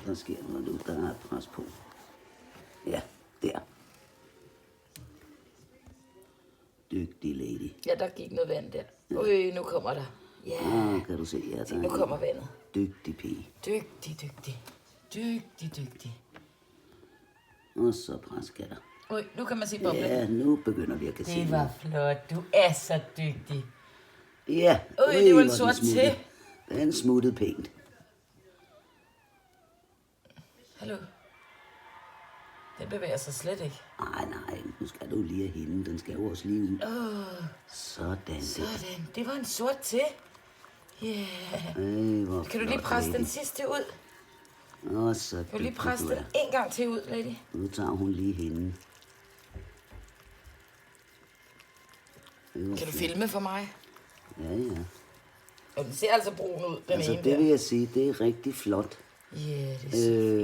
Der sker noget nu. Der er pres på. Ja, der. Dygtig lady. Ja, der gik noget vand der. Øj, nu kommer der. Ja, Kan du se? Ja, der nu er kommer en vandet. dygtig pige. Dygtig. Og så præskatter. Øj, nu kan man se boblen. Ja, nu begynder vi at kan se. Det var flot. Du er så dygtig. Ja. Øj, det var en hvor sort den smuttede. til. Den smuttede pænt. Hallo. Den bevæger sig slet ikke. Nej, nu skal du lige have hende. Den skal jo også lige ud. Sådan. Sådan. Det var en sort til. Hvor Kan du lige flot, presse lady. den sidste ud? Og så Kan du lige dygtig presse du den er. en gang til ud, lady? Nu tager hun lige hende. Kan du filme for mig? Ja. Og den ser altså brun ud, den Altså, ene det der. vil jeg sige, det er rigtig flot. Ja, det er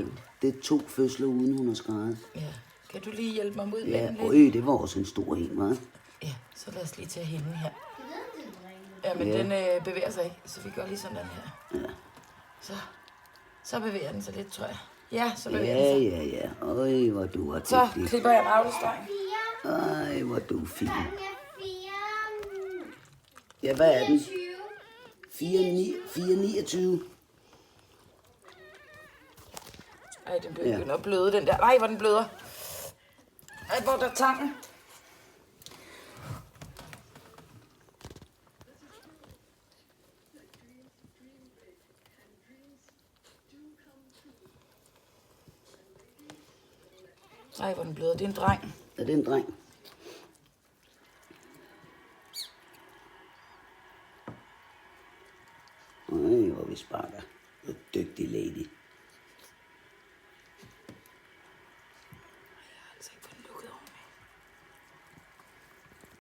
så Det er 2 fødsler, uden hun har skrevet. Ja. Kan du lige hjælpe mig ud med Ja, den lidt? det var også en stor en, hva'? Ja, så lad os lige tage hende her. Ja, men den bevæger sig ikke, så vi gør lige sådan her. Ja. Så bevæger den sig lidt, tror jeg. Ja, så bevæger den sig. Ja. Øj, hvor du er Så dygtig. klipper jeg en avlestang. Ej, hvor du er fin. Ja, hvad er den? 4,29. Ej, den begynder at bløde, den der. Ej, hvor den bløder. Ej, hvor er der tangen. Ej, hvor den bløder. Det er en dreng. Er det en dreng?